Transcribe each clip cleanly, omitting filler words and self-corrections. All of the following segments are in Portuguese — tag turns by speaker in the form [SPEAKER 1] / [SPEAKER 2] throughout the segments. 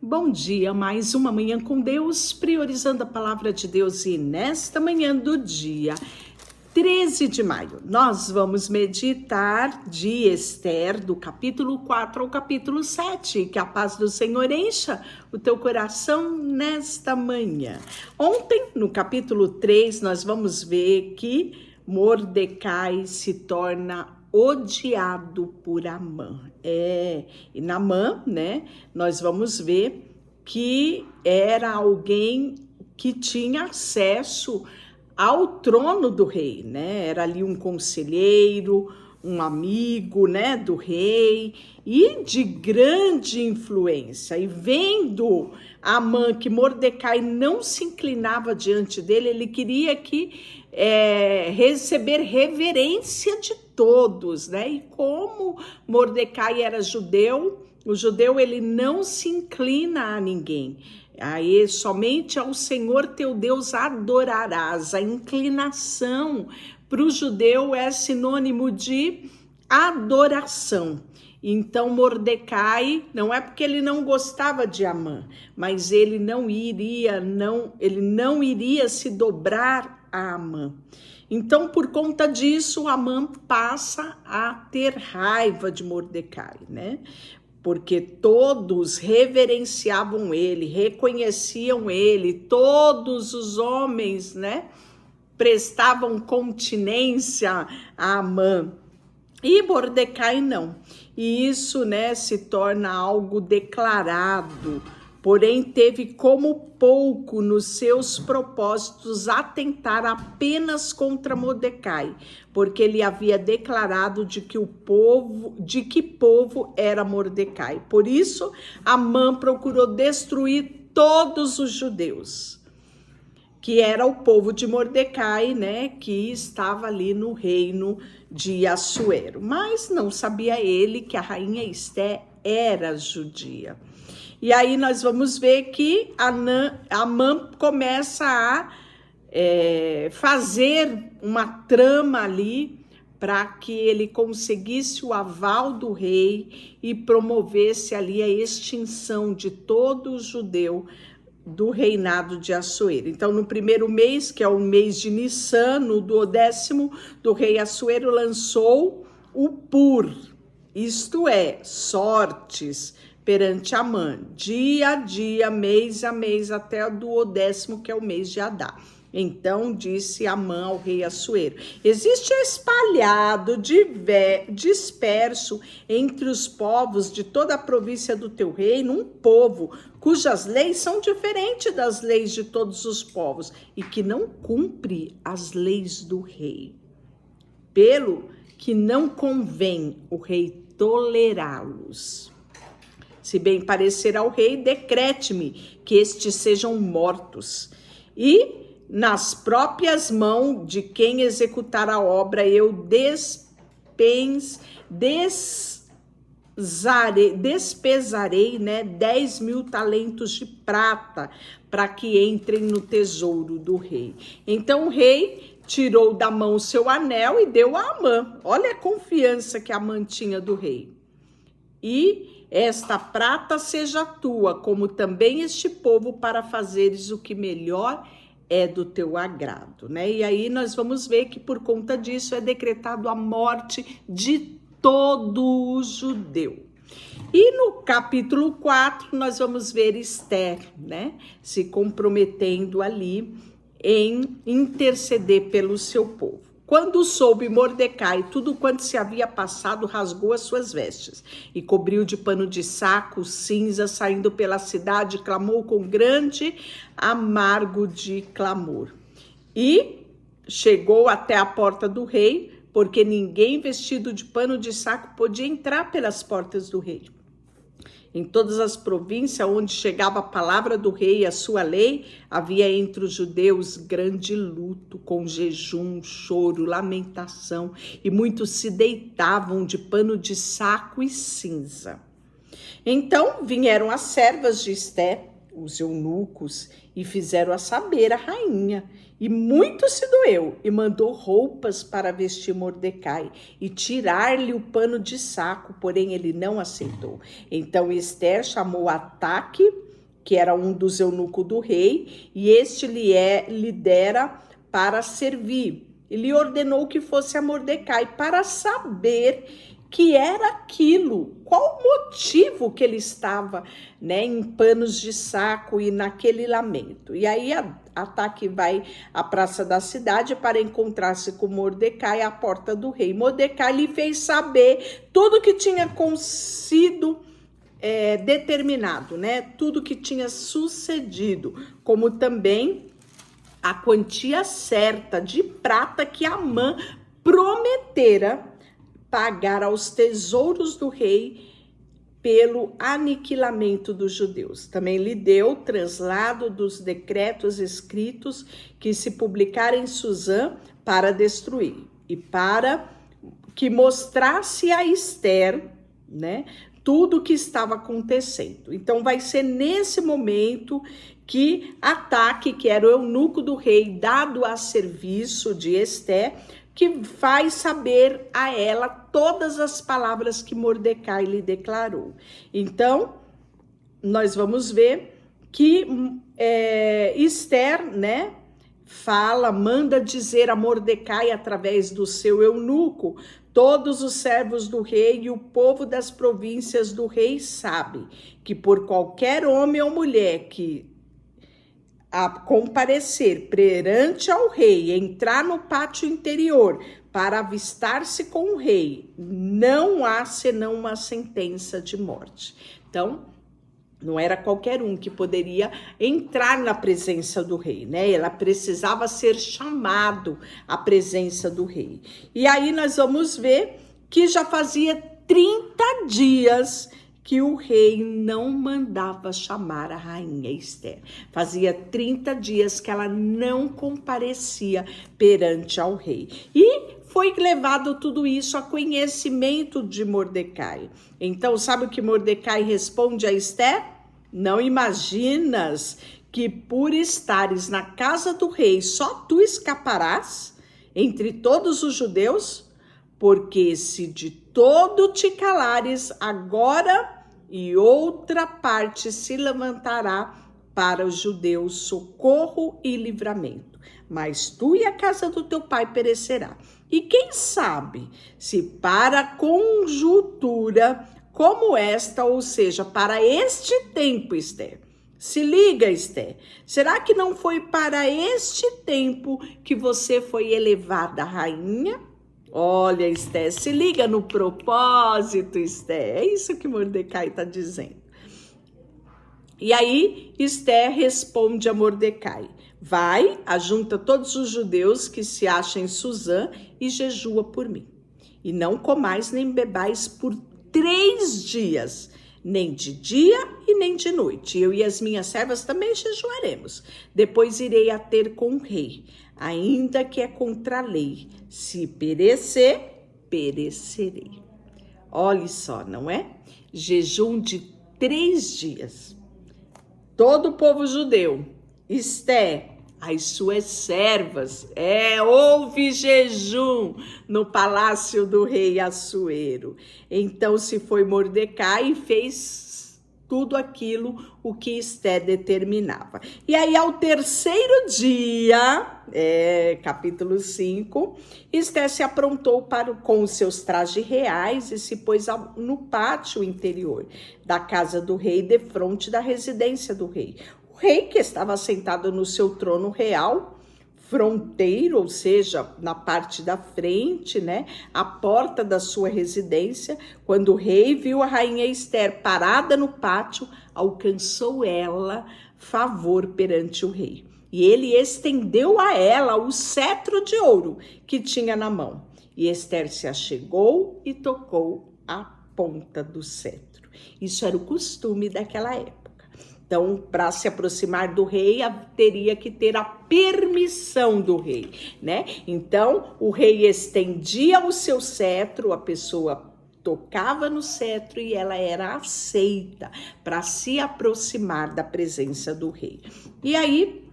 [SPEAKER 1] Bom dia, mais uma manhã com Deus, priorizando a palavra de Deus. E nesta manhã do dia 13 de maio, nós vamos meditar de Esther, do capítulo 4 ao capítulo 7. Que a paz do Senhor encha o teu coração nesta manhã. Ontem, no capítulo 3, nós vamos ver que Mordecai se torna odiado por Amã. E Naamã, né, nós vamos ver que era alguém que tinha acesso ao trono do rei, né? Era ali um conselheiro, um amigo, né, do rei e de grande influência. E vendo Amã que Mordecai não se inclinava diante dele, ele queria receber reverência de todos, né? E como Mordecai era judeu, o judeu ele não se inclina a ninguém. Aí somente ao Senhor teu Deus adorarás. A inclinação para o judeu é sinônimo de adoração. Então Mordecai, não é porque ele não gostava de Amã, mas ele não iria se dobrar a Amã. Então, por conta disso, Amã passa a ter raiva de Mordecai, né? Porque todos reverenciavam ele, reconheciam ele, todos os homens, né, prestavam continência a Amã. E Mordecai não. E isso, né, se torna algo declarado. Porém, teve como pouco nos seus propósitos atentar apenas contra Mordecai, porque ele havia declarado de que povo era Mordecai. Por isso, Amã procurou destruir todos os judeus, que era o povo de Mordecai, né, que estava ali no reino de Assuero. Mas não sabia ele que a rainha Esté era judia. E aí nós vamos ver que Amã começa a fazer uma trama ali para que ele conseguisse o aval do rei e promovesse ali a extinção de todo o judeu do reinado de Assuero. Então, no primeiro mês, que é o mês de Nissan, no 12º, do rei Assuero lançou o Pur, isto é, sortes, perante Amã, dia a dia, mês a mês, até o 12º, que é o mês de Adar. Então disse Amã ao rei Assuero: existe espalhado, disperso entre os povos de toda a província do teu reino, um povo cujas leis são diferentes das leis de todos os povos e que não cumpre as leis do rei. Pelo que não convém o rei tolerá-los. Se bem parecer ao rei, decrete-me que estes sejam mortos. E nas próprias mãos de quem executar a obra, eu despesarei, né, 10.000 talentos de prata para que entrem no tesouro do rei. Então o rei tirou da mão o seu anel e deu a Amã. Olha a confiança que Amã tinha do rei. E esta prata seja tua, como também este povo, para fazeres o que melhor é do teu agrado, né? E aí nós vamos ver que por conta disso é decretado a morte de todo o judeu. E no capítulo 4 nós vamos ver Esther, né, se comprometendo ali em interceder pelo seu povo. Quando soube Mordecai tudo quanto se havia passado, rasgou as suas vestes e cobriu de pano de saco cinza, saindo pela cidade, clamou com grande amargo de clamor. E chegou até a porta do rei, porque ninguém vestido de pano de saco podia entrar pelas portas do rei. Em todas as províncias onde chegava a palavra do rei e a sua lei, havia entre os judeus grande luto, com jejum, choro, lamentação, e muitos se deitavam de pano de saco e cinza. Então vieram as servas de Esté, os eunucos, e fizeram a saber a rainha. E muito se doeu e mandou roupas para vestir Mordecai e tirar-lhe o pano de saco, porém ele não aceitou. Então Esther chamou Ataque, que era um dos eunucos do rei, e este lhe dera para servir. Ele ordenou que fosse a Mordecai para saber que era aquilo, qual o motivo que ele estava, né, em panos de saco e naquele lamento. E aí Ataque vai à praça da cidade para encontrar-se com Mordecai à porta do rei. Mordecai lhe fez saber tudo que tinha sido determinado, né? Tudo que tinha sucedido, como também a quantia certa de prata que Amã prometera pagar aos tesouros do rei pelo aniquilamento dos judeus. Também lhe deu traslado dos decretos escritos que se publicaram em Suzã para destruir, e para que mostrasse a Ester, né, tudo o que estava acontecendo. Então vai ser nesse momento que Ataque, que era o eunuco do rei dado a serviço de Ester, que vai saber a ela todas as palavras que Mordecai lhe declarou. Então, nós vamos ver que Ester, né, manda dizer a Mordecai através do seu eunuco: todos os servos do rei e o povo das províncias do rei sabe que por qualquer homem ou mulher que a comparecer perante ao rei, entrar no pátio interior para avistar-se com o rei, não há senão uma sentença de morte. Então, não era qualquer um que poderia entrar na presença do rei, né? Ela precisava ser chamado à presença do rei. E aí nós vamos ver que já fazia 30 dias que o rei não mandava chamar a rainha Ester. Fazia 30 dias que ela não comparecia perante ao rei. E foi levado tudo isso a conhecimento de Mordecai. Então, sabe o que Mordecai responde a Ester? Não imaginas que por estares na casa do rei só tu escaparás entre todos os judeus? Porque se de todo te calares, agora e outra parte se levantará para os judeus socorro e livramento. Mas tu e a casa do teu pai perecerá. E quem sabe se para conjuntura como esta, ou seja, para este tempo, Ester. Se liga, Ester. Será que não foi para este tempo que você foi elevada rainha? Olha, Ester, se liga no propósito, Ester. É isso que Mordecai está dizendo. E aí, Ester responde a Mordecai: vai, ajunta todos os judeus que se acham em Suzã e jejua por mim. E não comais nem bebais por 3 dias, nem de dia e nem de noite. Eu e as minhas servas também jejuaremos. Depois irei a ter com o rei, ainda que é contra a lei. Se perecer, perecerei. Olhe só, não é? Jejum de 3 dias. Todo o povo judeu, Ester, as suas servas, houve jejum no palácio do rei Assuero. Então se foi Mordecai e fez tudo aquilo o que Ester determinava. E aí ao terceiro dia, capítulo 5, Ester se aprontou com os seus trajes reais e se pôs no pátio interior da casa do rei, defronte da residência do rei. O rei, que estava sentado no seu trono real, fronteiro, ou seja, na parte da frente, né, a porta da sua residência, quando o rei viu a rainha Ester parada no pátio, alcançou ela favor perante o rei. E ele estendeu a ela o cetro de ouro que tinha na mão. E Ester se achegou e tocou a ponta do cetro. Isso era o costume daquela época. Então, para se aproximar do rei, teria que ter a permissão do rei, né? Então, o rei estendia o seu cetro, a pessoa tocava no cetro e ela era aceita para se aproximar da presença do rei. E aí,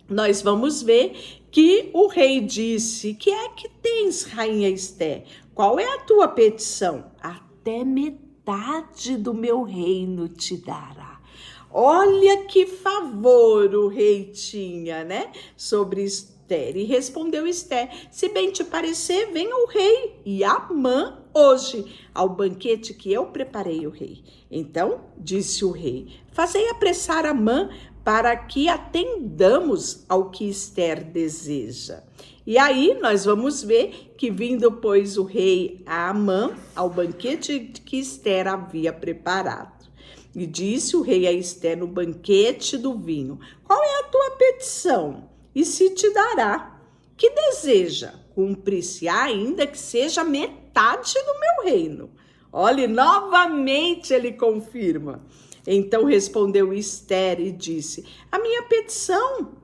[SPEAKER 1] nós vamos ver que o rei disse: que é que tens, rainha Ester? Qual é a tua petição? Até metade do meu reino te dará. Olha que favor o rei tinha, né, sobre Esther. E respondeu Esther: se bem te parecer, venha o rei e Amã hoje ao banquete que eu preparei o rei. Então disse o rei: fazei apressar Amã para que atendamos ao que Esther deseja. E aí nós vamos ver que vindo, pois, o rei a Amã ao banquete que Esther havia preparado. E disse o rei a Esther no banquete do vinho: qual é a tua petição? E se te dará. Que deseja? Cumprir-se ainda que seja metade do meu reino. Olhe, novamente ele confirma. Então respondeu Esther e disse: a minha petição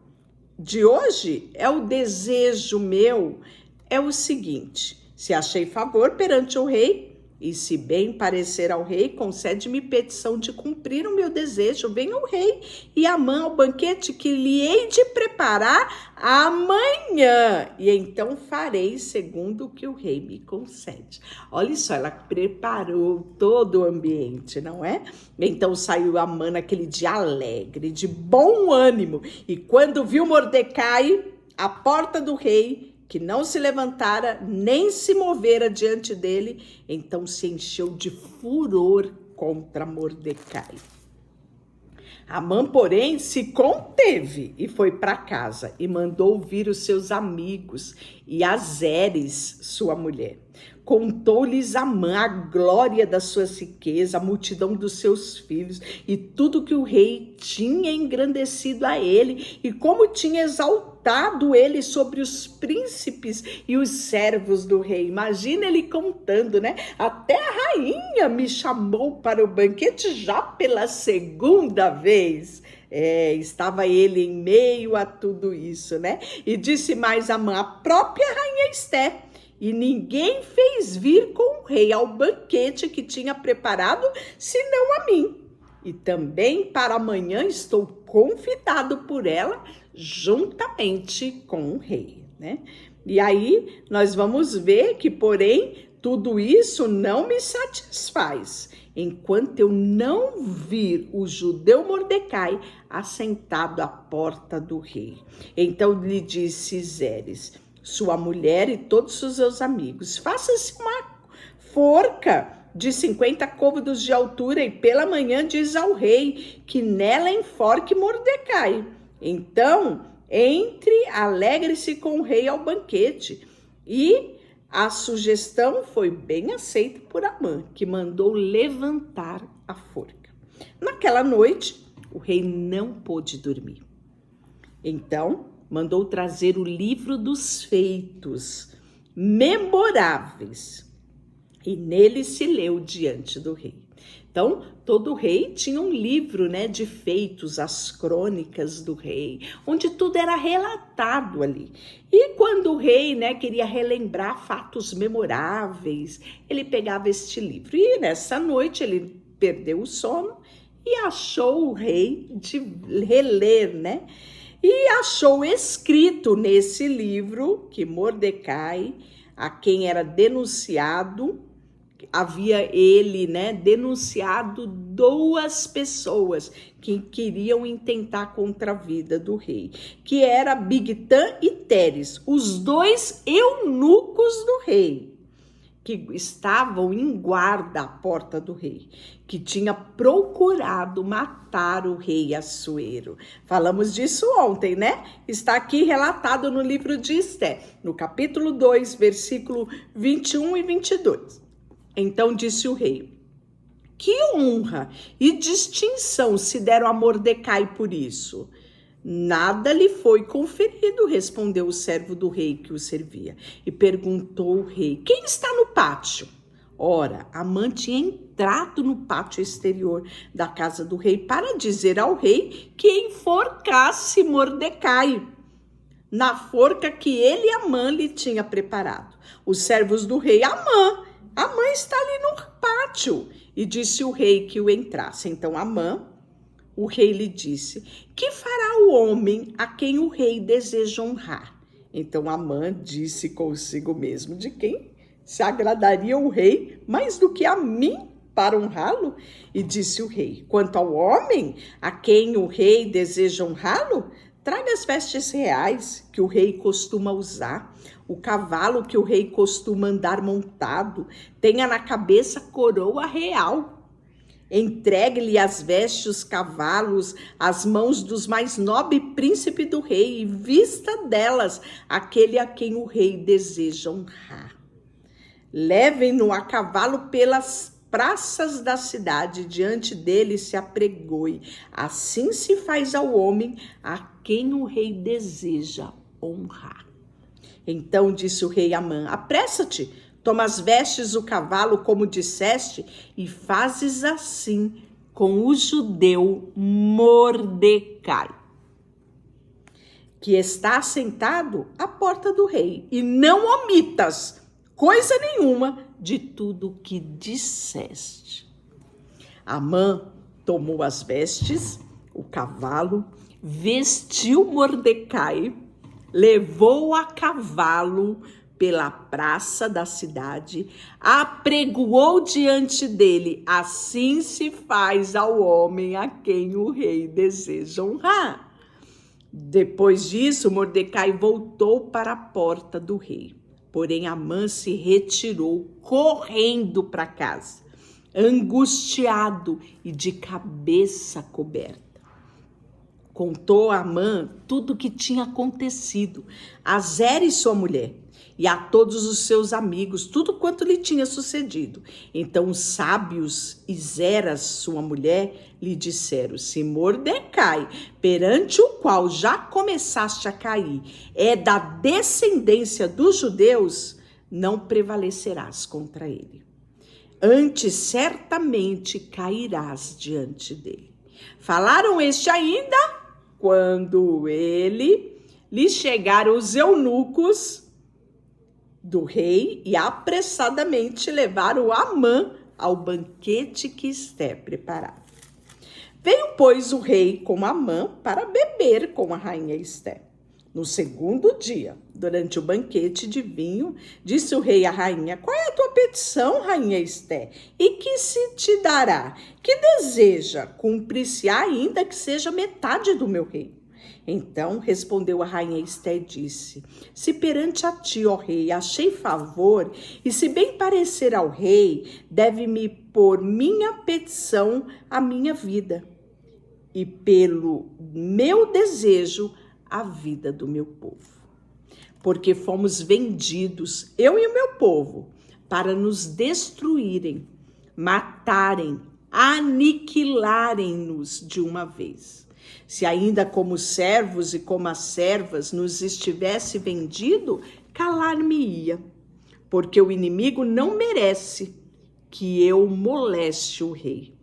[SPEAKER 1] de hoje é o desejo meu, é o seguinte: se achei favor perante o rei, e se bem parecer ao rei, concede-me petição de cumprir o meu desejo. Venha o rei e Amã ao banquete que lhe hei de preparar amanhã, e então farei segundo o que o rei me concede. Olha só, ela preparou todo o ambiente, não é? Então saiu Amã naquele dia alegre, de bom ânimo, e quando viu Mordecai à porta do rei, que não se levantara nem se movera diante dele, então se encheu de furor contra Mordecai. Amã, porém, se conteve e foi para casa e mandou vir os seus amigos e a Zeres, sua mulher. Contou-lhes Amã a glória da sua riqueza, a multidão dos seus filhos e tudo que o rei tinha engrandecido a ele e como tinha exaltado ele sobre os príncipes e os servos do rei. Imagina ele contando, né? Até a rainha me chamou para o banquete já pela segunda vez. Estava ele em meio a tudo isso, né? E disse mais Amã: a própria rainha Esther. E ninguém fez vir com o rei ao banquete que tinha preparado, senão a mim. E também para amanhã estou convidado por ela, juntamente com o rei, né? E aí nós vamos ver que, porém, tudo isso não me satisfaz, enquanto eu não vir o judeu Mordecai assentado à porta do rei. Então lhe disse Zeres, sua mulher e todos os seus amigos: faça-se uma forca de 50 côvados de altura e pela manhã diz ao rei que nela enforque Mordecai. Então entre, alegre-se com o rei ao banquete. E a sugestão foi bem aceita por Amã, que mandou levantar a forca. Naquela noite, o rei não pôde dormir. Então mandou trazer o livro dos feitos memoráveis e nele se leu diante do rei. Então, todo rei tinha um livro, né, de feitos, as crônicas do rei, onde tudo era relatado ali. E quando o rei, né, queria relembrar fatos memoráveis, ele pegava este livro. E nessa noite ele perdeu o sono e achou o rei de reler, né? E achou escrito nesse livro que Mordecai, a quem era denunciado, havia ele, né, denunciado 2 pessoas que queriam intentar contra a vida do rei, que era Bigtã e Teres, os 2 eunucos do rei, que estavam em guarda à porta do rei, que tinha procurado matar o rei Assuero. Falamos disso ontem, né? Está aqui relatado no livro de Esther, no capítulo 2, versículo 21 e 22. Então disse o rei: que honra e distinção se deram a Mordecai por isso? Nada lhe foi conferido, respondeu o servo do rei que o servia. E perguntou o rei: quem está no pátio? Ora, Amã tinha entrado no pátio exterior da casa do rei para dizer ao rei que enforcasse Mordecai na forca que ele e Amã lhe tinha preparado. Os servos do rei: Amã está ali no pátio. E disse o rei que o entrasse. Então Amã, o rei lhe disse: que fará o homem a quem o rei deseja honrar? Então Amã disse consigo mesmo: de quem se agradaria o rei mais do que a mim para honrá-lo? E disse o rei: quanto ao homem a quem o rei deseja honrá-lo, traga as vestes reais que o rei costuma usar, o cavalo que o rei costuma andar montado, tenha na cabeça coroa real. Entregue-lhe as vestes, os cavalos, as mãos dos mais nobre príncipe do rei, e vista delas aquele a quem o rei deseja honrar. Levem-no a cavalo pelas praças da cidade, diante dele se apregoe. Assim se faz ao homem a quem o rei deseja honrar. Então disse o rei a Amã: apressa-te, toma as vestes do cavalo, como disseste, e fazes assim com o judeu Mordecai, que está sentado à porta do rei, e não omitas coisa nenhuma de tudo que disseste. Amã tomou as vestes, o cavalo, vestiu Mordecai, levou a cavalo pela praça da cidade, apregoou diante dele. Assim se faz ao homem a quem o rei deseja honrar. Depois disso, Mordecai voltou para a porta do rei. Porém, Amã se retirou correndo para casa, angustiado e de cabeça coberta. Contou a Amã tudo o que tinha acontecido a Zera, sua mulher, e a todos os seus amigos, tudo quanto lhe tinha sucedido. Então os sábios e Zera, sua mulher, lhe disseram: se Mordecai, perante o qual já começaste a cair, é da descendência dos judeus, não prevalecerás contra ele. Antes certamente cairás diante dele. Falaram este ainda, quando lhe chegaram os eunucos do rei e apressadamente levaram Amã ao banquete que Esté preparava. Veio, pois, o rei com Amã para beber com a rainha Esté. No segundo dia, durante o banquete de vinho, disse o rei à rainha: qual é a tua petição, rainha Esté? E que se te dará? Que deseja? Cumprir-se ainda que seja metade do meu reino. Então respondeu a rainha Esté e disse: se perante a ti, ó rei, achei favor, e se bem parecer ao rei, deve-me por minha petição a minha vida, e pelo meu desejo a vida do meu povo. Porque fomos vendidos, eu e o meu povo, para nos destruírem, matarem, aniquilarem-nos de uma vez. Se ainda como servos e como as servas nos estivesse vendido, calar-me-ia, porque o inimigo não merece que eu moleste o rei.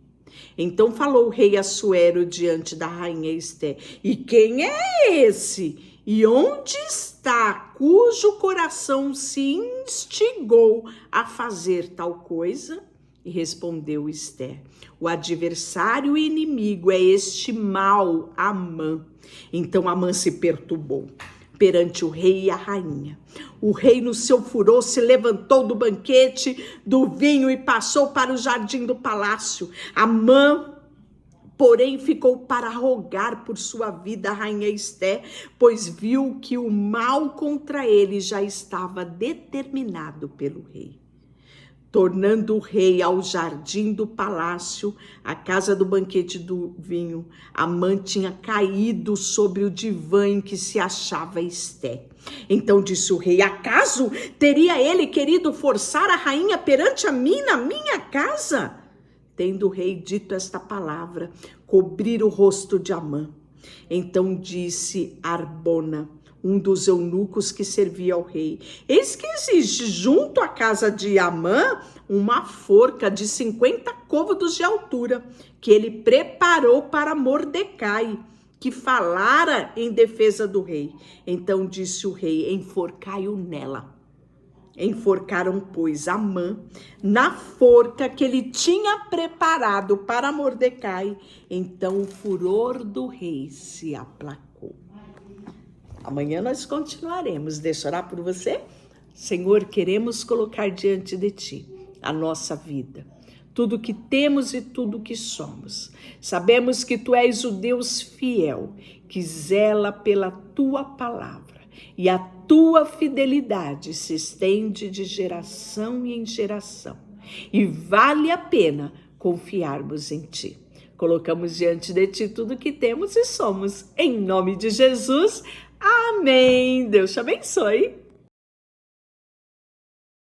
[SPEAKER 1] Então falou o rei Assuero diante da rainha Esté: e quem é esse? E onde está cujo coração se instigou a fazer tal coisa? E respondeu Esté: o adversário e inimigo é este mau Amã. Então Amã se perturbou perante o rei e a rainha. O rei, no seu furor, se levantou do banquete do vinho e passou para o jardim do palácio. Amã, porém, ficou para rogar por sua vida a rainha Esté, pois viu que o mal contra ele já estava determinado pelo rei. Tornando o rei ao jardim do palácio, a casa do banquete do vinho, Amã tinha caído sobre o divã em que se achava Esté. Então disse o rei: acaso teria ele querido forçar a rainha perante a mim na minha casa? Tendo o rei dito esta palavra, cobriram o rosto de Amã. Então disse Arbona, um dos eunucos que servia ao rei: eis que existe junto à casa de Amã uma forca de 50 côvados de altura, que ele preparou para Mordecai, que falara em defesa do rei. Então disse o rei: enforcai-o nela. Enforcaram, pois, Amã na forca que ele tinha preparado para Mordecai. Então o furor do rei se aplacou. Amanhã nós continuaremos. Deixa eu orar por você. Senhor, queremos colocar diante de ti a nossa vida, tudo que temos e tudo que somos. Sabemos que tu és o Deus fiel, que zela pela tua palavra, e a tua fidelidade se estende de geração em geração, e vale a pena confiarmos em ti. Colocamos diante de ti tudo que temos e somos, em nome de Jesus. Amém. Deus te abençoe.